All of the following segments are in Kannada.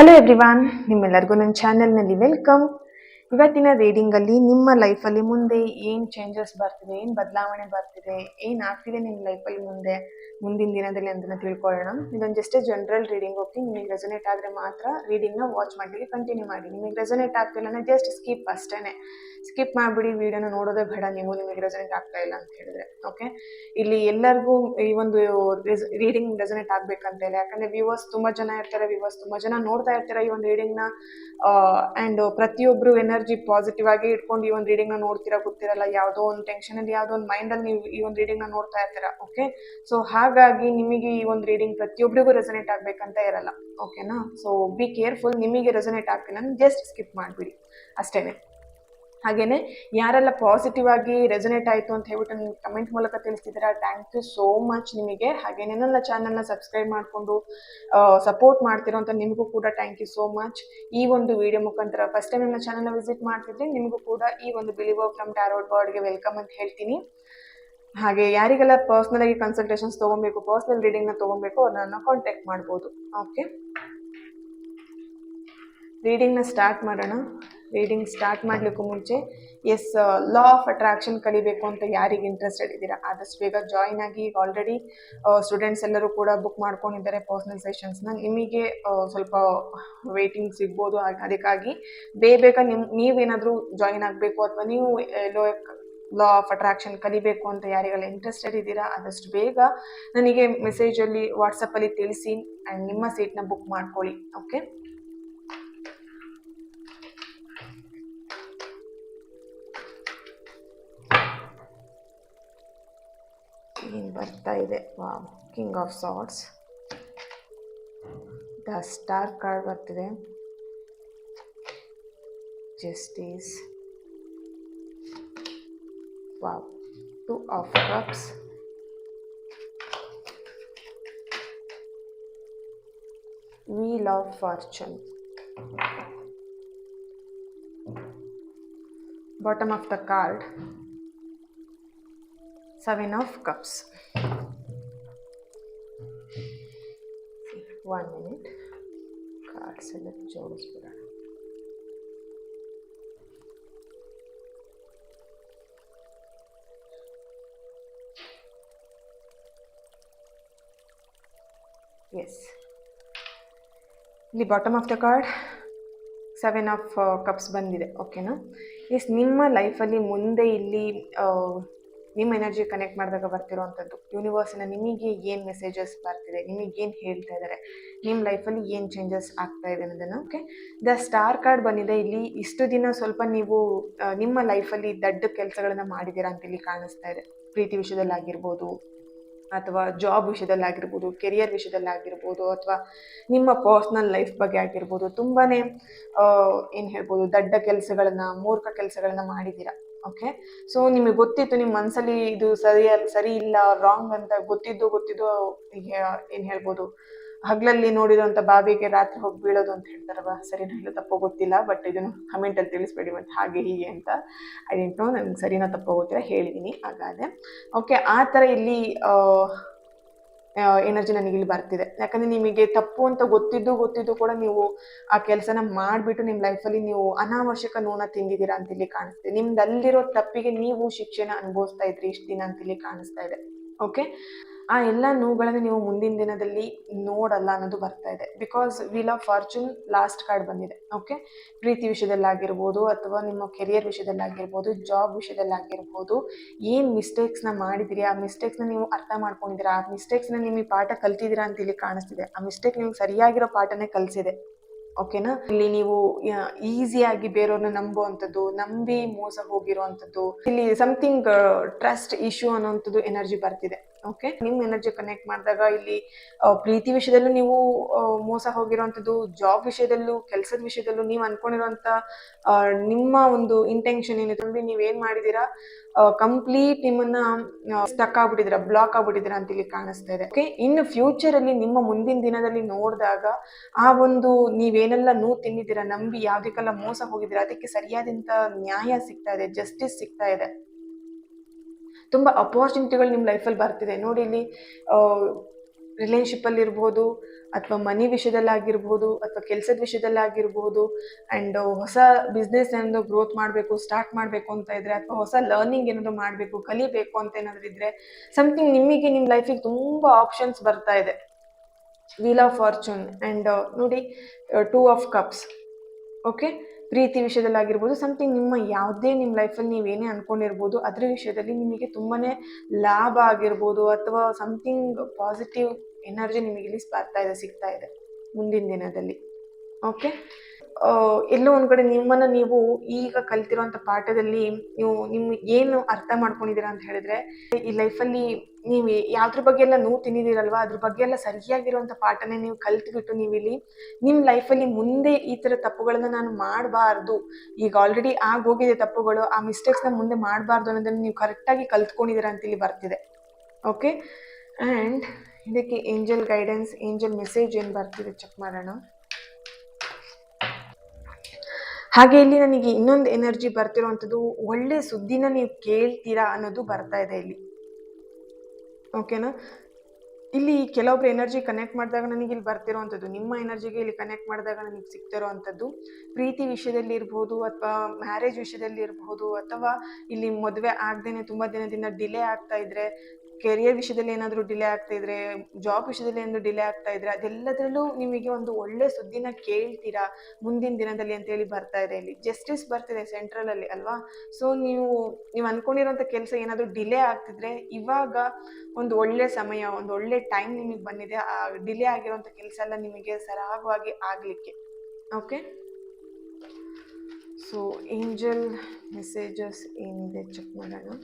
ಹಲೋ ಎವ್ರಿವಾನ್, ನಿಮ್ಮೆಲ್ಲರಿಗೂ ನನ್ನ ಚಾನೆಲ್ನಲ್ಲಿ ವೆಲ್ಕಮ್. ಇವತ್ತಿನ ರೀಡಿಂಗಲ್ಲಿ ನಿಮ್ಮ ಲೈಫಲ್ಲಿ ಮುಂದೆ ಏನು ಚೇಂಜಸ್ ಬರ್ತಿದೆ, ಏನು ಬದಲಾವಣೆ ಬರ್ತಿದೆ, ಏನು ಆಗ್ತಿದೆ ನಿಮ್ಮ ಲೈಫಲ್ಲಿ ಮುಂದಿನ ದಿನದಲ್ಲಿ ಅಂತ ತಿಳ್ಕೊಳ್ಳೋಣ. ಇದೊಂದು ಜಸ್ಟ್ ಜನರಲ್ ರೀಡಿಂಗ್. ಓಕೆ, ನಿಮಗೆ ರೆಸೊನೇಟ್ ಆದರೆ ಮಾತ್ರ ರೀಡಿಂಗ್ನ ವಾಚ್ ಮಾಡಲಿಕ್ಕೆ ಕಂಟಿನ್ಯೂ ಮಾಡಿ. ನಿಮಗೆ ರೆಸೊನೇಟ್ ಆಗ್ತಿಲ್ಲ ಅಂದರೆ ಜಸ್ಟ್ ಸ್ಕಿಪ್ ಅಷ್ಟೇ. ಸ್ಕಿಪ್ ಮಾಡಿಬಿಡಿ, ವಿಡಿಯೋನ ನೋಡೋದೇ ಬೇಡ ನೀವು, ನಿಮಗೆ ರೆಸೊನೇಟ್ ಆಗ್ತಾ ಇಲ್ಲ ಅಂತ ಹೇಳಿದ್ರೆ. ಓಕೆ, ಇಲ್ಲಿ ಎಲ್ಲರಿಗೂ ಈ ಒಂದು ರೀಡಿಂಗ್ ರೆಸೊನೇಟ್ ಆಗಬೇಕಂತ ಇಲ್ಲ. ಯಾಕಂದರೆ ವ್ಯೂವರ್ಸ್ ತುಂಬ ಜನ ಇರ್ತಾರೆ, ತುಂಬ ಜನ ನೋಡ್ತಾ ಇರ್ತಾರೆ ಈ ಒಂದು ರೀಡಿಂಗ್ನ. ಆ್ಯಂಡ್ ಪ್ರತಿಯೊಬ್ಬರು ಎನರ್ಜಿ ಪಾಸಿಟಿವ್ ಆಗಿ ಇಟ್ಕೊಂಡು ಈ ಒಂದು ರೀಡಿಂಗ್ನ ನೋಡ್ತೀರಾ ಗೊತ್ತಿರಲ್ಲ. ಯಾವುದೋ ಒಂದು ಟೆನ್ಷನಲ್ಲಿ, ಯಾವುದೋ ಒಂದು ಮೈಂಡಲ್ಲಿ ನೀವು ಈ ಒಂದು ರೀಡಿಂಗ್ನ ನೋಡ್ತಾ ಇರ್ತೀರಾ. ಓಕೆ, ಸೊ ಹಾಗಾಗಿ ನಿಮಗೆ ಈ ಒಂದು ರೀಡಿಂಗ್ ಪ್ರತಿಯೊಬ್ಬರಿಗೂ ರೆಸೊನೇಟ್ ಆಗಬೇಕಂತ ಇರಲ್ಲ. ಓಕೆನಾ? So be careful. ನಿಮಗೆ ರೆಸೊನೇಟ್ ಆಗ್ತಿಲ್ಲ ಅಂದ್ರೆ ಜಸ್ಟ್ ಸ್ಕಿಪ್ ಮಾಡಿಬಿಡಿ ಅಷ್ಟೇ. ಹಾಗೇನೆ ಯಾರೆಲ್ಲ ಪಾಸಿಟಿವ್ ಆಗಿ ರೆಸೊನೇಟ್ ಆಯಿತು ಅಂತ ಹೇಳ್ಬಿಟ್ಟು ನನಗೆ ಕಮೆಂಟ್ ಮೂಲಕ ತಿಳಿಸ್ತಿದ್ದೀರಾ, ಥ್ಯಾಂಕ್ ಯು ಸೋ ಮಚ್ ನಿಮಗೆ. ಹಾಗೇನೆ ನನ್ನ ಚಾನಲ್ನ ಸಬ್ಸ್ಕ್ರೈಬ್ ಮಾಡಿಕೊಂಡು ಸಪೋರ್ಟ್ ಮಾಡ್ತಿರೋ ಅಂತ ನಿಮಗೂ ಕೂಡ ಥ್ಯಾಂಕ್ ಯು ಸೋ ಮಚ್. ಈ ಒಂದು ವಿಡಿಯೋ ಮುಖಾಂತರ ಫಸ್ಟ್ ಟೈಮ್ ನನ್ನ ಚಾನಲ್ನ ವಿಸಿಟ್ ಮಾಡ್ತಿದ್ರೆ ನಿಮಗೂ ಕೂಡ ಈ ಒಂದು ಬಿಲೀವರ್ ಫ್ರಮ್ ಟ್ಯಾರೋಟ್ ಬೋರ್ಡ್ಗೆ ವೆಲ್ಕಮ್ ಅಂತ ಹೇಳ್ತೀನಿ. ಹಾಗೆ ಯಾರಿಗೆಲ್ಲ ಪರ್ಸ್ನಲ್ ಆಗಿ ಕನ್ಸಲ್ಟೇಷನ್ಸ್ ತೊಗೊಬೇಕು, ಪರ್ಸ್ನಲ್ ರೀಡಿಂಗ್ನ ತೊಗೊಬೇಕು, ಅವ್ರನ್ನ ಕಾಂಟ್ಯಾಕ್ಟ್ ಮಾಡ್ಬೋದು. ಓಕೆ, ರೀಡಿಂಗ್ನ ಸ್ಟಾರ್ಟ್ ಮಾಡೋಣ. ರೀಡಿಂಗ್ ಸ್ಟಾರ್ಟ್ ಮಾಡಲಿಕ್ಕೂ ಮುಂಚೆ ಲಾ ಆಫ್ ಅಟ್ರಾಕ್ಷನ್ ಕಲಿಬೇಕು ಅಂತ ಯಾರಿಗೆ ಇಂಟ್ರೆಸ್ಟೆಡ್ ಇದ್ದೀರಾ ಆದಷ್ಟು ಬೇಗ ಜಾಯಿನ್ ಆಗಿ. ಈಗ ಆಲ್ರೆಡಿ ಸ್ಟೂಡೆಂಟ್ಸ್ ಎಲ್ಲರೂ ಕೂಡ ಬುಕ್ ಮಾಡ್ಕೊಂಡಿದ್ದಾರೆ ಪರ್ಸ್ನಲ್ ಸೆಷನ್ಸ್ನ. ನಿಮಗೆ ಸ್ವಲ್ಪ ವೇಟಿಂಗ್ ಸಿಗ್ಬೋದು. ಅದಕ್ಕಾಗಿ ಬೇಗ ನೀವೇನಾದರೂ ಜಾಯಿನ್ ಆಗಬೇಕು ಅಥವಾ ನೀವು ಲಾ ಆಫ್ ಅಟ್ರಾಕ್ಷನ್ ಕಲಿಬೇಕು ಅಂತ ಯಾರಿಗೆಲ್ಲ ಇಂಟ್ರೆಸ್ಟೆಡ್ ಇದ್ದೀರಾ ಆದಷ್ಟು ಬೇಗ ನನಗೆ ಮೆಸೇಜಲ್ಲಿ ವಾಟ್ಸಪ್ಪಲ್ಲಿ ತಿಳಿಸಿ ಆ್ಯಂಡ್ ನಿಮ್ಮ ಸೀಟ್ನ ಬುಕ್ ಮಾಡ್ಕೊಳ್ಳಿ. ಓಕೆ, ಏನು ಬರ್ತಾ ಇದೆ? Wow, king of swords, the star card ಬರ್ತಿದೆ, justice, wow, two of cups, wheel of fortune, bottom of the card, Seven of Cups. 1 minute. Cards ಎಲ್ಲ ಜೋಡಿಸ್ಬಿಡೋಣ. ಎಸ್, ಇಲ್ಲಿ bottom of the card 7 of cups ಬಂದಿದೆ. ಓಕೆನಾ? ಎಸ್, ನಿಮ್ಮ ಲೈಫಲ್ಲಿ ಮುಂದೆ ಇಲ್ಲಿ ನಿಮ್ಮ ಎನರ್ಜಿ ಕನೆಕ್ಟ್ ಮಾಡಿದಾಗ ಬರ್ತಿರೋವಂಥದ್ದು ಯೂನಿವರ್ಸಿನ ನಿಮಗೆ ಏನು ಮೆಸೇಜಸ್ ಬರ್ತಿದೆ, ನಿಮಗೇನು ಹೇಳ್ತಾ ಇದ್ದಾರೆ, ನಿಮ್ಮ ಲೈಫಲ್ಲಿ ಏನು ಚೇಂಜಸ್ ಆಗ್ತಾ ಇದೆ ಅನ್ನೋದನ್ನು. ಓಕೆ, ದ ಸ್ಟಾರ್ ಕಾರ್ಡ್ ಬಂದಿದೆ. ಇಲ್ಲಿ ಇಷ್ಟು ದಿನ ಸ್ವಲ್ಪ ನೀವು ನಿಮ್ಮ ಲೈಫಲ್ಲಿ ದೊಡ್ಡ ಕೆಲಸಗಳನ್ನು ಮಾಡಿದ್ದೀರಾ ಅಂತ ಇಲ್ಲಿ ಕಾಣಿಸ್ತಾ ಇದೆ. ಪ್ರೀತಿ ವಿಷಯದಲ್ಲಾಗಿರ್ಬೋದು, ಅಥವಾ ಜಾಬ್ ವಿಷಯದಲ್ಲಾಗಿರ್ಬೋದು, ಕೆರಿಯರ್ ವಿಷಯದಲ್ಲಾಗಿರ್ಬೋದು, ಅಥವಾ ನಿಮ್ಮ ಪರ್ಸ್ನಲ್ ಲೈಫ್ ಬಗ್ಗೆ ಆಗಿರ್ಬೋದು, ತುಂಬಾ ಏನು ಹೇಳ್ಬೋದು, ದೊಡ್ಡ ಕೆಲಸಗಳನ್ನ, ಮೂರ್ಖ ಕೆಲಸಗಳನ್ನ ಮಾಡಿದ್ದೀರಾ. ಓಕೆ, ಸೊ ನಿಮಗೆ ಗೊತ್ತಿತ್ತು ನಿಮ್ಮ ಮನಸ್ಸಲ್ಲಿ ಇದು ಸರಿ ಇಲ್ಲ, ರಾಂಗ್ ಅಂತ ಗೊತ್ತಿದ್ದು ಏನು ಹೇಳ್ಬೋದು, ಹಗಲಲ್ಲಿ ನೋಡಿರೋಂಥ ಬಾವಿಗೆ ರಾತ್ರಿ ಹೋಗಿ ಬೀಳೋದು ಅಂತ ಹೇಳ್ತಾರಲ್ವ, ಸರಿನೋ ಇಲ್ಲ ತಪ್ಪೋ ಗೊತ್ತಿಲ್ಲ, ಬಟ್ ಇದನ್ನು ಕಮೆಂಟಲ್ಲಿ ತಿಳಿಸ್ಬೇಡಿ ಮತ್ತು ಹಾಗೆ ಹೀಗೆ ಅಂತ. ಐ ಡಿಂಟ್ ನೋ, ನನಗೆ ಸರಿನೋ ತಪ್ಪೋ ಗೊತ್ತಿಲ್ಲ, ಹೇಳಿದ್ದೀನಿ ಆಗಾದೆ. ಓಕೆ, ಆ ಥರ ಇಲ್ಲಿ ಎನರ್ಜಿ ನನಗೆ ಇಲ್ಲಿ ಬರ್ತಿದೆ. ಯಾಕಂದರೆ ನಿಮಗೆ ತಪ್ಪು ಅಂತ ಗೊತ್ತಿದ್ದು ಕೂಡ ನೀವು ಆ ಕೆಲಸನ ಮಾಡಿಬಿಟ್ಟು ನಿಮ್ಮ ಲೈಫಲ್ಲಿ ನೀವು ಅನಾವಶ್ಯಕ ನೋವನ್ನ ತಿಂದಿದ್ದೀರಾ ಅಂತ ಇಲ್ಲಿ ಕಾಣಿಸ್ತಿದೆ. ನಿಮ್ದಲ್ಲಿರೋ ತಪ್ಪಿಗೆ ನೀವು ಶಿಕ್ಷೆನ ಅನುಭವಿಸ್ತಾ ಇದ್ರಿ ಇಷ್ಟು ದಿನ ಅಂತ ಇಲ್ಲಿ ಕಾಣಿಸ್ತಾ ಇದೆ. ಓಕೆ, ಆ ಎಲ್ಲ ನೋವುಗಳನ್ನು ನೀವು ಮುಂದಿನ ದಿನದಲ್ಲಿ ನೋಡಲ್ಲ ಅನ್ನೋದು ಬರ್ತಾ ಇದೆ. Because wheel of fortune last card ಬಂದಿದೆ. ಓಕೆ, ಪ್ರೀತಿ ವಿಷಯದಲ್ಲಾಗಿರ್ಬೋದು, ಅಥವಾ ನಿಮ್ಮ ಕೆರಿಯರ್ ವಿಷಯದಲ್ಲಾಗಿರ್ಬೋದು, ಜಾಬ್ ವಿಷಯದಲ್ಲಾಗಿರ್ಬೋದು, ಏನು ಮಿಸ್ಟೇಕ್ಸ್ನ ಮಾಡಿದಿರಿ, ಆ ಮಿಸ್ಟೇಕ್ಸ್ನ ನೀವು ಅರ್ಥ ಮಾಡ್ಕೊಂಡಿದ್ದೀರಾ, ಆ ಮಿಸ್ಟೇಕ್ಸ್ನ ನಿಮಗೆ ಪಾಠ ಕಲ್ತಿದ್ದೀರಾ ಅಂತ ಇಲ್ಲಿ ಕಾಣಿಸ್ತಿದೆ. ಆ ಮಿಸ್ಟೇಕ್ ನಿಮ್ಗೆ ಸರಿಯಾಗಿರೋ ಪಾಠನೇ ಕಲಿಸಿದೆ. ಓಕೆನಾ? ಇಲ್ಲಿ ನೀವು ಈಸಿಯಾಗಿ ಬೇರೆಯವ್ರನ್ನ ನಂಬುವಂಥದ್ದು, ನಂಬಿ ಮೋಸ ಹೋಗಿರುವಂಥದ್ದು, ಇಲ್ಲಿ ಸಮಥಿಂಗ್ ಟ್ರಸ್ಟ್ ಇಶ್ಯೂ ಅನ್ನೋವಂಥದ್ದು ಎನರ್ಜಿ ಬರ್ತಿದೆ. ಓಕೆ, ನಿಮ್ಮ ಎನರ್ಜಿ ಕನೆಕ್ಟ್ ಮಾಡಿದಾಗ ಇಲ್ಲಿ ಪ್ರೀತಿ ವಿಷಯದಲ್ಲೂ ನೀವು ಮೋಸ ಹೋಗಿರೋವಂಥದ್ದು, ಜಾಬ್ ವಿಷಯದಲ್ಲೂ, ಕೆಲಸದ ವಿಷಯದಲ್ಲೂ ನೀವು ಅನ್ಕೊಂಡಿರೋಂಥ ನಿಮ್ಮ ಒಂದು ಇಂಟೆನ್ಷನ್ ಏನಿದೆ ಅಂದರೆ ನೀವೇನು ಮಾಡಿದ್ದೀರಾ, ಕಂಪ್ಲೀಟ್ ನಿಮ್ಮನ್ನ ಸ್ಟಕ್ ಆಗ್ಬಿಟ್ಟಿದ್ದೀರಾ, ಬ್ಲಾಕ್ ಆಗ್ಬಿಟ್ಟಿದ್ದೀರಾ ಅಂತ ಇಲ್ಲಿ ಕಾಣಿಸ್ತಾ ಇದೆ. ಓಕೆ, ಇನ್ನು ಫ್ಯೂಚರಲ್ಲಿ ನಿಮ್ಮ ಮುಂದಿನ ದಿನದಲ್ಲಿ ನೋಡಿದಾಗ ಆ ಒಂದು ನೀವೇನೆಲ್ಲ ನೋವು ತಿನ್ನಿದ್ದೀರಾ, ನಂಬಿ ಯಾವುದಕ್ಕೆಲ್ಲ ಮೋಸ ಹೋಗಿದ್ದೀರಾ, ಅದಕ್ಕೆ ಸರಿಯಾದಂಥ ನ್ಯಾಯ ಸಿಗ್ತಾ ಇದೆ, ಜಸ್ಟಿಸ್ ಸಿಗ್ತಾ ಇದೆ. ತುಂಬ ಅಪಾರ್ಚುನಿಟಿಗಳು ನಿಮ್ಮ ಲೈಫಲ್ಲಿ ಬರ್ತಿದೆ ನೋಡಿ. ಇಲ್ಲಿ ರಿಲೇಶನ್ಶಿಪ್ಪಲ್ಲಿ ಇರ್ಬೋದು, ಅಥವಾ ಮನಿ ವಿಷಯದಲ್ಲಾಗಿರ್ಬೋದು, ಅಥವಾ ಕೆಲಸದ ವಿಷಯದಲ್ಲಾಗಿರ್ಬೋದು, ಆ್ಯಂಡ್ ಹೊಸ ಬಿಸ್ನೆಸ್ ಏನಾದರೂ ಗ್ರೋತ್ ಮಾಡಬೇಕು, ಸ್ಟಾರ್ಟ್ ಮಾಡಬೇಕು ಅಂತ ಇದ್ದರೆ, ಅಥವಾ ಹೊಸ ಲರ್ನಿಂಗ್ ಏನಾದರೂ ಮಾಡಬೇಕು, ಕಲಿಬೇಕು ಅಂತ ಏನಾದರೂ ಇದ್ದರೆ, ಸಮಥಿಂಗ್ ನಿಮಗೆ ನಿಮ್ಮ ಲೈಫಿಗೆ ತುಂಬ ಆಪ್ಷನ್ಸ್ ಬರ್ತಾ ಇದೆ. ವೀಲ್ ಆಫ್ ಫಾರ್ಚೂನ್ ಆ್ಯಂಡ್ ನೋಡಿ, 2 ಆಫ್ ಕಪ್ಸ್. ಓಕೆ, ಪ್ರೀತಿ ವಿಷಯದಲ್ಲಾಗಿರ್ಬೋದು, ಸಮಥಿಂಗ್ ನಿಮ್ಮ ಯಾವುದೇ ನಿಮ್ಮ ಲೈಫಲ್ಲಿ ನೀವೇನೇ ಅಂದ್ಕೊಂಡಿರ್ಬೋದು, ಅದರ ವಿಷಯದಲ್ಲಿ ನಿಮಗೆ ತುಂಬಾ ಲಾಭ ಆಗಿರ್ಬೋದು, ಅಥವಾ ಸಮಥಿಂಗ್ ಪಾಸಿಟಿವ್ ಎನರ್ಜಿ ನಿಮಗೆ ಇಲ್ಲಿ ಸಿಗ್ತಾ ಇದೆ ಮುಂದಿನ ದಿನದಲ್ಲಿ. ಓಕೆ, ಎಲ್ಲೋ ಒಂದು ಕಡೆ ನಿಮ್ಮನ್ನು ನೀವು ಈಗ ಕಲ್ತಿರೋಂಥ ಪಾಠದಲ್ಲಿ ನೀವು ಏನು ಅರ್ಥ ಮಾಡ್ಕೊಂಡಿದ್ದೀರಾ ಅಂತ ಹೇಳಿದ್ರೆ, ಈ ಲೈಫಲ್ಲಿ ನೀವು ಯಾವ್ದ್ರ ಬಗ್ಗೆ ಎಲ್ಲ ನೋವು ತಿಂದಿದ್ದೀರಲ್ವ, ಅದ್ರ ಬಗ್ಗೆ ಎಲ್ಲ ಸರಿಯಾಗಿರುವಂಥ ಪಾಠನೇ ನೀವು ಕಲ್ತ್ಬಿಟ್ಟು ನೀವಿಲ್ಲಿ ನಿಮ್ಮ ಲೈಫಲ್ಲಿ ಮುಂದೆ ಈ ಥರ ತಪ್ಪುಗಳನ್ನ ನಾನು ಮಾಡಬಾರ್ದು, ಈಗ ಆಲ್ರೆಡಿ ಆಗೋಗಿದೆ ತಪ್ಪುಗಳು, ಆ ಮಿಸ್ಟೇಕ್ಸ್ನ ಮುಂದೆ ಮಾಡಬಾರ್ದು ಅನ್ನೋದನ್ನು ನೀವು ಕರೆಕ್ಟಾಗಿ ಕಲ್ತ್ಕೊಂಡಿದ್ದೀರಾ ಅಂತ ಇಲ್ಲಿ ಬರ್ತಿದೆ. ಓಕೆ, ಆ್ಯಂಡ್ ಇದಕ್ಕೆ ಏಂಜಲ್ ಗೈಡೆನ್ಸ್, ಏಂಜಲ್ ಮೆಸೇಜ್ ಏನು ಬರ್ತಿದೆ ಚೆಕ್ ಮಾಡೋಣ. ಹಾಗೆ ಇಲ್ಲಿ ನನಗೆ ಇನ್ನೊಂದು ಎನರ್ಜಿ ಬರ್ತಿರೋವಂಥದ್ದು, ಒಳ್ಳೆ ಸುದ್ದಿನ ನೀವು ಕೇಳ್ತೀರಾ ಅನ್ನೋದು ಬರ್ತಾ ಇದೆ ಇಲ್ಲಿ. ಓಕೆನಾ, ಇಲ್ಲಿ ಕೆಲವೊಬ್ರು ಎನರ್ಜಿ ಕನೆಕ್ಟ್ ಮಾಡಿದಾಗ ನನಗೆ ಇಲ್ಲಿ ಬರ್ತಿರೋವಂಥದ್ದು, ನಿಮ್ಮ ಎನರ್ಜಿಗೆ ಇಲ್ಲಿ ಕನೆಕ್ಟ್ ಮಾಡಿದಾಗ ನನಗೆ ಸಿಗ್ತಿರೋವಂಥದ್ದು, ಪ್ರೀತಿ ವಿಷಯದಲ್ಲಿ ಇರ್ಬೋದು, ಅಥವಾ ಮ್ಯಾರೇಜ್ ವಿಷಯದಲ್ಲಿ ಇರ್ಬೋದು, ಅಥವಾ ಇಲ್ಲಿ ಮದುವೆ ಆಗದೇನೆ ತುಂಬ ದಿನದಿಂದ ಡಿಲೇ ಆಗ್ತಾ ಇದ್ರೆ, ಕೆರಿಯರ್ ವಿಷಯದಲ್ಲಿ ಏನಾದರೂ ಡಿಲೇ ಆಗ್ತಾ ಇದ್ರೆ, ಜಾಬ್ ವಿಷಯದಲ್ಲಿ ಏನಾದರೂ ಡಿಲೇ ಆಗ್ತಾ ಇದ್ರೆ, ಅದೆಲ್ಲದರಲ್ಲೂ ನಿಮಗೆ ಒಂದು ಒಳ್ಳೆ ಸುದ್ದಿನ ಕೇಳ್ತೀರಾ ಮುಂದಿನ ದಿನದಲ್ಲಿ ಅಂತೇಳಿ ಬರ್ತಾ ಇದೆ ಇಲ್ಲಿ. ಜಸ್ಟಿಸ್ ಬರ್ತಿದೆ ಸೆಂಟ್ರಲಲ್ಲಿ ಅಲ್ವಾ. ಸೊ ನೀವು ಅನ್ಕೊಂಡಿರೋಂಥ ಕೆಲಸ ಏನಾದರೂ ಡಿಲೇ ಆಗ್ತಿದ್ರೆ, ಇವಾಗ ಒಂದು ಒಳ್ಳೆ ಸಮಯ, ಒಂದು ಒಳ್ಳೆ ಟೈಮ್ ನಿಮಗೆ ಬಂದಿದೆ, ಆ ಡಿಲೇ ಆಗಿರೋಂಥ ಕೆಲಸ ಎಲ್ಲ ನಿಮಗೆ ಸರಾಗವಾಗಿ ಆಗಲಿಕ್ಕೆ. ಓಕೆ, ಸೊ ಏಂಜಲ್ ಮೆಸೇಜಸ್ ಏನಿದೆ ಚೆಕ್ ಮಾಡೋಣ.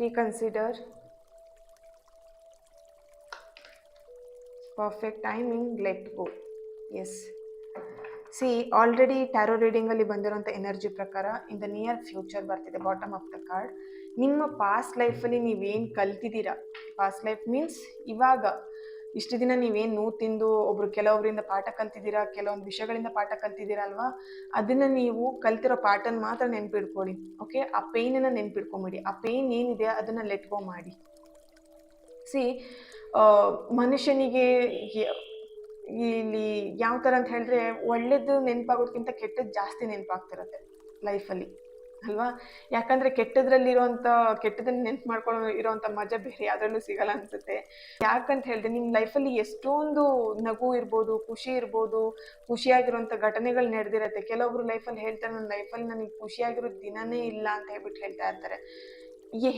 Reconsider, perfect timing, let go. Yes, see, already tarot ರೀಡಿಂಗಲ್ಲಿ ಬಂದಿರೋಂಥ ಎನರ್ಜಿ ಪ್ರಕಾರ ಇನ್ ದ ನಿಯರ್ ಫ್ಯೂಚರ್ ಬರ್ತಿದೆ ಬಾಟಮ್ ಆಫ್ ದ ಕಾರ್ಡ್. ನಿಮ್ಮ ಪಾಸ್ಟ್ ಲೈಫಲ್ಲಿ ನೀವೇನು ಕಲ್ತಿದ್ದೀರಾ, ಪಾಸ್ಟ್ ಲೈಫ್ ಮೀನ್ಸ್ ಇವಾಗ ಇಷ್ಟು ದಿನ ನೀವೇನು ನೋವು ತಿಂದು ಕೆಲವೊಬ್ಬರಿಂದ ಪಾಠ ಕಲ್ತಿದ್ದೀರಾ, ಕೆಲವೊಂದು ವಿಷಯಗಳಿಂದ ಪಾಠ ಕಲ್ತಿದ್ದೀರಾ ಅಲ್ವಾ, ಅದನ್ನು ನೀವು ಕಲ್ತಿರೋ ಪಾಠನ ಮಾತ್ರ ನೆನ್ಪಿಡ್ಕೊಳ್ಳಿ. ಓಕೆ, ಆ ಪೇಯ್ನನ್ನು ನೆನ್ಪಿಡ್ಕೊಂಬಿಡಿ. ಆ ಪೇಯ್ನ್ ಏನಿದೆ ಅದನ್ನು ಲೆಟ್ ಗೋ ಮಾಡಿ. ಸಿ, ಮನುಷ್ಯನಿಗೆ ಇಲ್ಲಿ ಯಾವ ಥರ ಅಂತ ಹೇಳಿದ್ರೆ, ಒಳ್ಳೇದು ನೆನಪಾಗೋದಕ್ಕಿಂತ ಕೆಟ್ಟದ್ದು ಜಾಸ್ತಿ ನೆನಪಾಗ್ತಿರುತ್ತೆ ಲೈಫಲ್ಲಿ ಅಲ್ವಾ. ಯಾಕಂದರೆ ಕೆಟ್ಟದನ್ನ ನೆನ್ಪು ಮಾಡ್ಕೊಳ್ಳೋ ಇರೋವಂಥ ಮಜಾ ಬೇರೆ ಯಾವುದ್ರಲ್ಲೂ ಸಿಗಲ್ಲ ಅನಿಸುತ್ತೆ. ಯಾಕಂತ ಹೇಳಿದ್ರೆ, ನಿಮ್ಮ ಲೈಫಲ್ಲಿ ಎಷ್ಟೊಂದು ನಗು ಇರ್ಬೋದು, ಖುಷಿ ಇರ್ಬೋದು, ಖುಷಿಯಾಗಿರೋಂಥ ಘಟನೆಗಳು ನಡೆದಿರುತ್ತೆ. ಕೆಲವೊಬ್ರು ಲೈಫಲ್ಲಿ ಹೇಳ್ತಾರೆ, ನನ್ನ ಲೈಫಲ್ಲಿ ನನಗೆ ಖುಷಿಯಾಗಿರೋ ದಿನನೇ ಇಲ್ಲ ಅಂತ ಹೇಳ್ಬಿಟ್ಟು ಹೇಳ್ತಾ ಇರ್ತಾರೆ.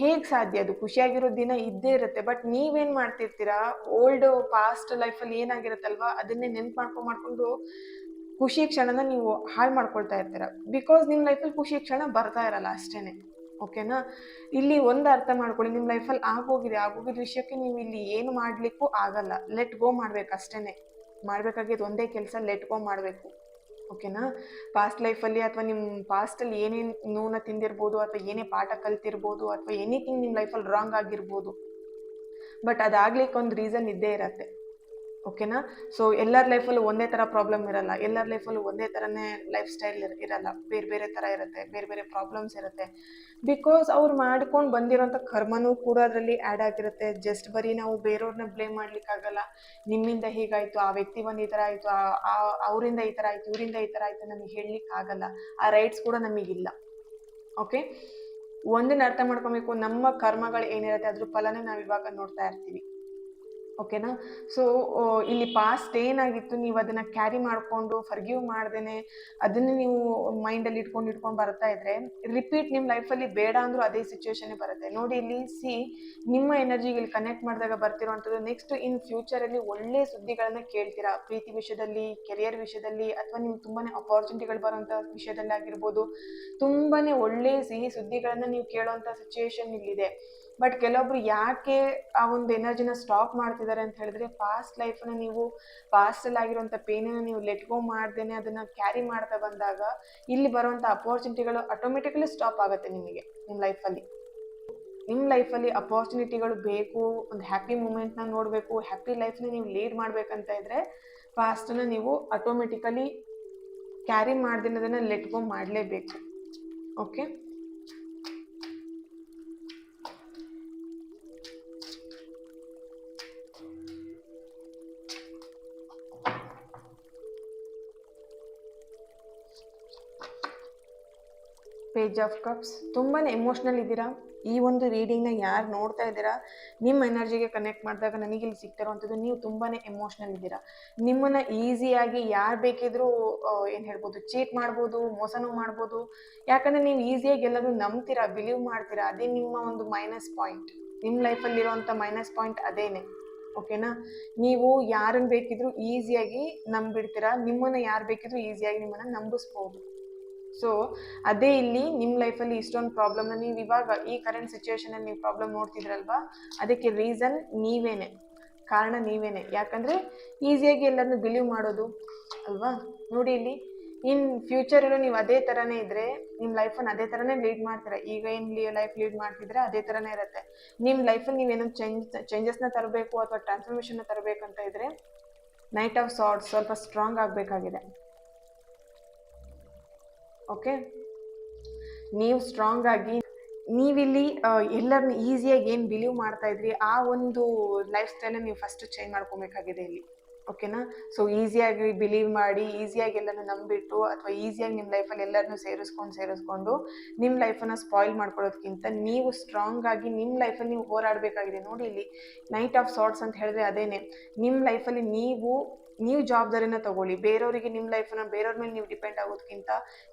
ಹೇಗೆ ಸಾಧ್ಯ? ಅದು ಖುಷಿಯಾಗಿರೋ ದಿನ ಇದ್ದೇ ಇರುತ್ತೆ. ಬಟ್ ನೀವೇನು ಮಾಡ್ತಿರ್ತೀರಾ, ಓಲ್ಡ್ ಪಾಸ್ಟ್ ಲೈಫಲ್ಲಿ ಏನಾಗಿರುತ್ತಲ್ವಾ, ಅದನ್ನೇ ನೆನ್ಪು ಮಾಡ್ಕೊಂಡು ಖುಷಿ ಕ್ಷಣನ ನೀವು ಹಾಳು ಮಾಡ್ಕೊಳ್ತಾ ಇರ್ತೀರ. ಬಿಕಾಸ್ ನಿಮ್ಮ ಲೈಫಲ್ಲಿ ಖುಷಿ ಕ್ಷಣ ಬರ್ತಾ ಇರಲ್ಲ ಅಷ್ಟೇ. ಓಕೆನಾ, ಇಲ್ಲಿ ಒಂದು ಅರ್ಥ ಮಾಡ್ಕೊಳ್ಳಿ, ನಿಮ್ಮ ಲೈಫಲ್ಲಿ ಆಗೋಗಿದ್ದ ವಿಷಯಕ್ಕೆ ನೀವು ಇಲ್ಲಿ ಏನು ಮಾಡಲಿಕ್ಕೂ ಆಗಲ್ಲ. ಲೆಟ್ ಗೋ ಮಾಡ್ಬೇಕು ಅಷ್ಟೇ. ಮಾಡಬೇಕಾಗಿದ್ದು ಒಂದೇ ಕೆಲಸ, ಲೆಟ್ ಗೋ ಮಾಡಬೇಕು. ಓಕೆನಾ, ಪಾಸ್ಟ್ ಲೈಫಲ್ಲಿ ಅಥವಾ ನಿಮ್ಮ ಪಾಸ್ಟಲ್ಲಿ ಏನೇನು ನೋವನ್ನ ತಿಂದಿರ್ಬೋದು, ಅಥವಾ ಏನೇ ಪಾಠ ಕಲ್ತಿರ್ಬೋದು, ಅಥವಾ ಎನಿಥಿಂಗ್ ನಿಮ್ಮ ಲೈಫಲ್ಲಿ ರಾಂಗ್ ಆಗಿರ್ಬೋದು, ಬಟ್ ಅದಾಗ್ಲಿಕ್ಕೆ ಒಂದು ರೀಸನ್ ಇದ್ದೇ ಇರತ್ತೆ. ಓಕೆನಾ, ಸೊ ಎಲ್ಲರ ಲೈಫಲ್ಲೂ ಒಂದೇ ಥರ ಪ್ರಾಬ್ಲಮ್ ಇರಲ್ಲ, ಎಲ್ಲರ ಲೈಫಲ್ಲೂ ಒಂದೇ ಥರನೇ ಲೈಫ್ ಸ್ಟೈಲ್ ಇರಲ್ಲ, ಬೇರೆ ಬೇರೆ ಥರ ಇರುತ್ತೆ, ಬೇರೆ ಬೇರೆ ಪ್ರಾಬ್ಲಮ್ಸ್ ಇರುತ್ತೆ. ಬಿಕಾಸ್ ಅವ್ರು ಮಾಡ್ಕೊಂಡು ಬಂದಿರೋಂಥ ಕರ್ಮನೂ ಕೂಡ ಅದರಲ್ಲಿ ಆ್ಯಡ್ ಆಗಿರುತ್ತೆ. ಜಸ್ಟ್ ಬರೀ ನಾವು ಬೇರೆಯವ್ರನ್ನ ಬ್ಲೇಮ್ ಮಾಡ್ಲಿಕ್ಕಾಗಲ್ಲ. ನಿಮ್ಮಿಂದ ಹೀಗಾಯಿತು, ಆ ವ್ಯಕ್ತಿ ಬಂದು ಈ ಥರ ಆಯಿತು, ಅವರಿಂದ ಈ ಥರ ಆಯಿತು, ಇವರಿಂದ ಈ ಥರ ಆಯಿತು ನಮಗೆ ಹೇಳಲಿಕ್ಕಾಗಲ್ಲ. ಆ ರೈಟ್ಸ್ ಕೂಡ ನಮಗಿಲ್ಲ. ಓಕೆ, ಒಂದನ್ನು ಅರ್ಥ ಮಾಡ್ಕೊಬೇಕು, ನಮ್ಮ ಕರ್ಮಗಳು ಏನಿರುತ್ತೆ ಅದ್ರ ಫಲನೇ ನಾವು ಇವಾಗ ನೋಡ್ತಾ ಇರ್ತೀವಿ. ಓಕೆನಾ, ಸೊ ಇಲ್ಲಿ ಪಾಸ್ಟ್ ಏನಾಗಿತ್ತು, ನೀವು ಅದನ್ನು ಕ್ಯಾರಿ ಮಾಡಿಕೊಂಡು ಫರ್ಗಿವ್ ಮಾಡ್ದೇನೆ ಅದನ್ನು ನೀವು ಮೈಂಡಲ್ಲಿ ಇಟ್ಕೊಂಡು ಬರ್ತಾ ಇದ್ರೆ, ರಿಪೀಟ್ ನಿಮ್ಮ ಲೈಫಲ್ಲಿ ಬೇಡ ಅಂದರೂ ಅದೇ ಸಿಚುವೇಶನ್ನೇ ಬರುತ್ತೆ. ನೋಡಿ ಇಲ್ಲಿ ನಿಮ್ಮ ಎನರ್ಜಿಗೆ ಇಲ್ಲಿ ಕನೆಕ್ಟ್ ಮಾಡಿದಾಗ ಬರ್ತಿರೋವಂಥದ್ದು, ನೆಕ್ಸ್ಟ್ ಇನ್ ಫ್ಯೂಚರಲ್ಲಿ ಒಳ್ಳೆ ಸುದ್ದಿಗಳನ್ನ ಕೇಳ್ತೀರಾ. ಪ್ರೀತಿ ವಿಷಯದಲ್ಲಿ, ಕೆರಿಯರ್ ವಿಷಯದಲ್ಲಿ, ಅಥವಾ ನಿಮ್ಗೆ ತುಂಬಾ ಅಪಾರ್ಚುನಿಟಿಗಳು ಬರೋಂಥ ವಿಷಯದಲ್ಲಿ ಆಗಿರ್ಬೋದು, ತುಂಬಾ ಒಳ್ಳೆ ಸಿಹಿ ಸುದ್ದಿಗಳನ್ನು ನೀವು ಕೇಳೋವಂಥ ಸಿಚುವೇಶನ್ ಇಲ್ಲಿದೆ. ಬಟ್ ಕೆಲವೊಬ್ರು ಯಾಕೆ ಆ ಒಂದು ಎನರ್ಜಿನ ಸ್ಟಾಪ್ ಮಾಡ್ತಿದ್ದಾರೆ ಅಂತ ಹೇಳಿದ್ರೆ, ಪಾಸ್ಟ್ ಲೈಫನ್ನ ನೀವು ಪಾಸ್ಟಲ್ಲಿ ಆಗಿರುವಂಥ ಪೇನನ್ನು ನೀವು ಲೆಟ್ ಗೋ ಮಾಡ್ದೇನೆ ಅದನ್ನು ಕ್ಯಾರಿ ಮಾಡ್ತಾ ಬಂದಾಗ, ಇಲ್ಲಿ ಬರುವಂಥ ಅಪಾರ್ಚುನಿಟಿಗಳು ಆಟೋಮೆಟಿಕಲಿ ಸ್ಟಾಪ್ ಆಗುತ್ತೆ ನಿಮಗೆ ನಿಮ್ಮ ಲೈಫಲ್ಲಿ. ನಿಮ್ಮ ಲೈಫಲ್ಲಿ ಅಪಾರ್ಚುನಿಟಿಗಳು ಬೇಕು, ಒಂದು ಹ್ಯಾಪಿ ಮೂಮೆಂಟ್ನ ನೋಡಬೇಕು, ಹ್ಯಾಪಿ ಲೈಫ್ನ ನೀವು ಲೀಡ್ ಮಾಡಬೇಕಂತ ಇದ್ದರೆ, ಪಾಸ್ಟನ್ನು ನೀವು ಆಟೋಮೆಟಿಕಲಿ ಕ್ಯಾರಿ ಮಾಡ್ದೇನೆ ಅದನ್ನು ಲೆಟ್ ಗೋ ಮಾಡಲೇಬೇಕು. ಓಕೆ, ಪೇಜ್ ಆಫ್ ಕಪ್ಸ್, ತುಂಬಾ ಎಮೋಷ್ನಲ್ ಇದ್ದೀರಾ. ಈ ಒಂದು ರೀಡಿಂಗ್ನ ಯಾರು ನೋಡ್ತಾ ಇದ್ದೀರಾ, ನಿಮ್ಮ ಎನರ್ಜಿಗೆ ಕನೆಕ್ಟ್ ಮಾಡಿದಾಗ ನನಗಿಲ್ಲಿ ಸಿಗ್ತಿರೋವಂಥದ್ದು ನೀವು ತುಂಬಾ ಎಮೋಷ್ನಲ್ ಇದ್ದೀರಾ. ನಿಮ್ಮನ್ನು ಈಸಿಯಾಗಿ ಯಾರು ಬೇಕಿದ್ರೂ ಏನು ಹೇಳ್ಬೋದು, ಚೀಟ್ ಮಾಡ್ಬೋದು, ಮೋಸನೂ ಮಾಡ್ಬೋದು. ಯಾಕಂದರೆ ನೀವು ಈಸಿಯಾಗಿ ಎಲ್ಲರೂ ನಂಬ್ತೀರಾ, ಬಿಲೀವ್ ಮಾಡ್ತೀರಾ. ಅದೇ ನಿಮ್ಮ ಒಂದು ಮೈನಸ್ ಪಾಯಿಂಟ್, ನಿಮ್ಮ ಲೈಫಲ್ಲಿರುವಂಥ ಮೈನಸ್ ಪಾಯಿಂಟ್ ಅದೇನೆ. ಓಕೆನಾ? ನೀವು ಯಾರನ್ನು ಬೇಕಿದ್ರೂ ಈಸಿಯಾಗಿ ನಂಬಿಡ್ತೀರಾ, ನಿಮ್ಮನ್ನು ಯಾರು ಬೇಕಿದ್ರೂ ಈಸಿಯಾಗಿ ನಿಮ್ಮನ್ನು ನಂಬಿಸ್ಬೋದು. ಸೊ ಅದೇ ಇಲ್ಲಿ ನಿಮ್ಮ ಲೈಫಲ್ಲಿ ಇಷ್ಟೊಂದು ಪ್ರಾಬ್ಲಮ್ನ ನೀವು ಇವಾಗ ಈ ಕರೆಂಟ್ ಸಿಚುವೇಶನಲ್ಲಿ ನೀವು ಪ್ರಾಬ್ಲಮ್ ನೋಡ್ತಿದ್ರಲ್ವಾ, ಅದಕ್ಕೆ ರೀಸನ್ ನೀವೇನೆ, ಕಾರಣ ನೀವೇನೆ. ಯಾಕಂದರೆ ಈಸಿಯಾಗಿ ಎಲ್ಲರನ್ನು ಬಿಲೀವ್ ಮಾಡೋದು ಅಲ್ವಾ. ನೋಡಿ ಇಲ್ಲಿ, ಇನ್ ಫ್ಯೂಚರಲ್ಲೂ ನೀವು ಅದೇ ಥರನೇ ಇದ್ದರೆ ನಿಮ್ಮ ಲೈಫನ್ನು ಅದೇ ಥರನೇ ಲೀಡ್ ಮಾಡ್ತೀರಾ. ಈಗ ಏನು ಲೈಫ್ ಲೀಡ್ ಮಾಡ್ತಿದ್ರೆ ಅದೇ ಥರನೇ ಇರುತ್ತೆ. ನಿಮ್ಮ ಲೈಫಲ್ಲಿ ನೀವೇನೋ ಚೇಂಜಸ್ನ ತರಬೇಕು ಅಥವಾ ಟ್ರಾನ್ಸ್ಫಾರ್ಮೇಷನ್ನ ತರಬೇಕಂತ ಇದ್ದರೆ ನೈಟ್ ಆಫ್ ಸಾರ್ಟ್ಸ್ ಸ್ವಲ್ಪ ಸ್ಟ್ರಾಂಗ್ ಆಗಬೇಕಾಗಿದೆ. ಓಕೆ, ನೀವು ಸ್ಟ್ರಾಂಗ್ ಆಗಿ ನೀವಿಲ್ಲಿ ಎಲ್ಲರನ್ನ ಈಸಿಯಾಗಿ ಏನು ಬಿಲೀವ್ ಮಾಡ್ತಾ ಇದ್ರಿ ಆ ಒಂದು ಲೈಫ್ ಸ್ಟೈಲನ್ನ ನೀವು ಫಸ್ಟ್ ಚೇಂಜ್ ಮಾಡ್ಕೊಬೇಕಾಗಿದೆ ಇಲ್ಲಿ. ಓಕೆನಾ? ಸೊ ಈಸಿಯಾಗಿ ಬಿಲೀವ್ ಮಾಡಿ, ಈಸಿಯಾಗಿ ಎಲ್ಲನೂ ನಂಬಿಟ್ಟು ಅಥವಾ ಈಸಿಯಾಗಿ ನಿಮ್ಮ ಲೈಫಲ್ಲಿ ಎಲ್ಲರನ್ನೂ ಸೇರಿಸ್ಕೊಂಡು ನಿಮ್ಮ ಲೈಫನ್ನು ಸ್ಪಾಯ್ಲ್ ಮಾಡ್ಕೊಳ್ಳೋದಕ್ಕಿಂತ ನೀವು ಸ್ಟ್ರಾಂಗ್ ಆಗಿ ನಿಮ್ಮ ಲೈಫಲ್ಲಿ ನೀವು ಹೋರಾಡಬೇಕಾಗಿದೆ. ನೋಡಿ ಇಲ್ಲಿ ನೈಟ್ ಆಫ್ ಸಾರ್ಟ್ಸ್ ಅಂತ ಹೇಳಿದ್ರೆ ಅದೇನೆ, ನಿಮ್ಮ ಲೈಫಲ್ಲಿ ನೀವು ಜವಾಬ್ದಾರಿನ ತಗೊಳ್ಳಿ. ಬೇರೆಯವರಿಗೆ ನಿಮ್ಮ ಲೈಫನ್ನ ಬೇರೆಯವ್ರ ಮೇಲೆ ನೀವು ಡಿಪೆಂಡ್ ಆಗೋದಕ್ಕಿಂತ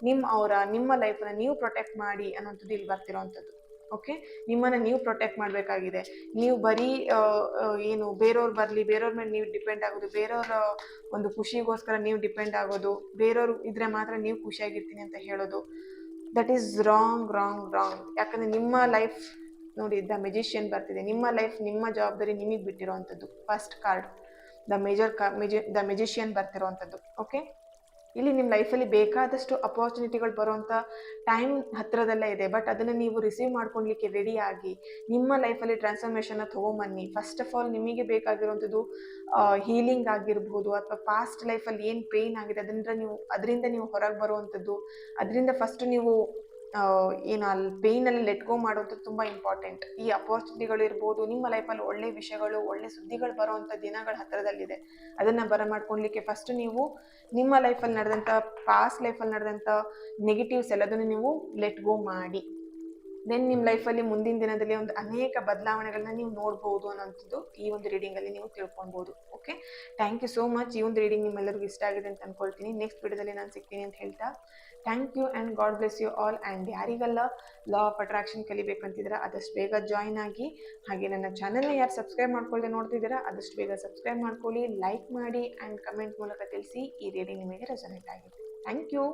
ನಿಮ್ಮ ಲೈಫನ್ನ ನೀವು ಪ್ರೊಟೆಕ್ಟ್ ಮಾಡಿ ಅನ್ನೋಂಥದ್ದು ಇಲ್ಲಿ ಬರ್ತಿರೋವಂಥದ್ದು. ಓಕೆ, ನಿಮ್ಮನ್ನು ನೀವು ಪ್ರೊಟೆಕ್ಟ್ ಮಾಡಬೇಕಾಗಿದೆ. ನೀವು ಬರೀ ಏನು ಬೇರೆಯವ್ರು ಬರಲಿ, ಬೇರೆಯವ್ರ ಮೇಲೆ ನೀವು ಡಿಪೆಂಡ್ ಆಗೋದು, ಬೇರೆಯವರ ಒಂದು ಖುಷಿಗೋಸ್ಕರ ನೀವು ಡಿಪೆಂಡ್ ಆಗೋದು, ಬೇರೆಯವ್ರು ಇದ್ರೆ ಮಾತ್ರ ನೀವು ಖುಷಿಯಾಗಿರ್ತೀನಿ ಅಂತ ಹೇಳೋದು, ದಟ್ ಈಸ್ ರಾಂಗ್. ಯಾಕಂದರೆ ನಿಮ್ಮ ಲೈಫ್ ನೋಡಿ, ದ ಮೆಜಿಷಿಯನ್ ಬರ್ತಿದೆ. ನಿಮ್ಮ ಲೈಫ್, ನಿಮ್ಮ ಜವಾಬ್ದಾರಿ ನಿಮಗೆ ಬಿಟ್ಟಿರೋವಂಥದ್ದು. ಫಸ್ಟ್ ಕಾರ್ಡ್ ದ ಮೆಜಿಷಿಯನ್ ಬರ್ತಿರೋವಂಥದ್ದು. ಓಕೆ, ಇಲ್ಲಿ ನಿಮ್ಮ ಲೈಫಲ್ಲಿ ಬೇಕಾದಷ್ಟು ಅಪಾರ್ಚುನಿಟಿಗಳು ಬರುವಂಥ ಟೈಮ್ ಹತ್ತಿರದಲ್ಲೇ ಇದೆ. ಬಟ್ ಅದನ್ನು ನೀವು ರಿಸೀವ್ ಮಾಡ್ಕೊಳ್ಲಿಕ್ಕೆ ರೆಡಿ ಆಗಿ ನಿಮ್ಮ ಲೈಫಲ್ಲಿ ಟ್ರಾನ್ಸ್ಫಾರ್ಮೇಷನ್ನ ತೊಗೊಂಬನ್ನಿ. ಫಸ್ಟ್ ಆಫ್ ಆಲ್ ನಿಮಗೆ ಬೇಕಾಗಿರುವಂಥದ್ದು ಹೀಲಿಂಗ್ ಆಗಿರ್ಬೋದು, ಅಥವಾ ಪಾಸ್ಟ್ ಲೈಫಲ್ಲಿ ಏನು ಪೇಯ್ನ್ ಆಗಿದೆ ಅದರಿಂದ ನೀವು ಹೊರಗೆ ಬರುವಂಥದ್ದು. ಅದರಿಂದ ಫಸ್ಟ್ ನೀವು ಏನು ಅಲ್ಲಿ ಪೇಯ್ನಲ್ಲಿ ಲೆಟ್ ಗೋ ಮಾಡೋದು ತುಂಬ ಇಂಪಾರ್ಟೆಂಟ್. ಈ ಅಪಾರ್ಚುನಿಟಿಗಳು ಇರ್ಬೋದು, ನಿಮ್ಮ ಲೈಫಲ್ಲಿ ಒಳ್ಳೆ ವಿಷಯಗಳು, ಒಳ್ಳೆ ಸುದ್ದಿಗಳು ಬರೋವಂಥ ದಿನಗಳು ಹತ್ತಿರದಲ್ಲಿದೆ. ಅದನ್ನು ಬರಮಾಡ್ಕೊಳ್ಲಿಕ್ಕೆ ಫಸ್ಟ್ ನೀವು ನಿಮ್ಮ ಲೈಫಲ್ಲಿ ನಡೆದಂಥ, ಪಾಸ್ಟ್ ಲೈಫಲ್ಲಿ ನಡೆದಂಥ ನೆಗೆಟಿವ್ಸ್ ಎಲ್ಲದನ್ನು ನೀವು ಲೆಟ್ ಗೋ ಮಾಡಿ. ದೆನ್ ನಿಮ್ಮ ಲೈಫಲ್ಲಿ ಮುಂದಿನ ದಿನದಲ್ಲಿ ಒಂದು ಅನೇಕ ಬದಲಾವಣೆಗಳನ್ನ ನೀವು ನೋಡ್ಬೋದು ಅನ್ನೋಂಥದ್ದು ಈ ಒಂದು ರೀಡಿಂಗಲ್ಲಿ ನೀವು ತಿಳ್ಕೊಳ್ಬೋದು. Okay, thank you so much. ಈ ಒಂದು ರೀಡಿಂಗ್ ನಿಮ್ಮೆಲ್ಲರಿಗೂ ಇಷ್ಟ ಆಗಿದೆ ಅಂತ ಅಂದ್ಕೊಳ್ತೀನಿ. ನೆಕ್ಸ್ಟ್ ವಿಡಿಯೋದಲ್ಲಿ ನಾನು ಸಿಗ್ತೀನಿ ಅಂತ ಹೇಳ್ತಾ thank you and God bless you all. And ಯಾರಿಗೆಲ್ಲ ಲಾ ಆಫ್ ಅಟ್ರಾಕ್ಷನ್ ಕಲಿಬೇಕಂತಿದ್ದೀರಾ ಆದಷ್ಟು ಬೇಗ ಜಾಯ್ನ್ ಆಗಿ. ಹಾಗೆ ನನ್ನ ಚಾನಲ್ನ ಯಾರು ಸಬ್ಸ್ಕ್ರೈಬ್ ಮಾಡ್ಕೊಳ್ಳದೆ ನೋಡ್ತಿದ್ದೀರಾ ಆದಷ್ಟು ಬೇಗ ಸಬ್ಸ್ಕ್ರೈಬ್ ಮಾಡ್ಕೊಳ್ಳಿ, ಲೈಕ್ ಮಾಡಿ ಆ್ಯಂಡ್ ಕಮೆಂಟ್ ಮೂಲಕ ತಿಳಿಸಿ ಈ ರೀಡಿಂಗ್ ನಿಮಗೆ ರೆಸೊನೇಟ್ ಆಗಿದೆ. Thank you.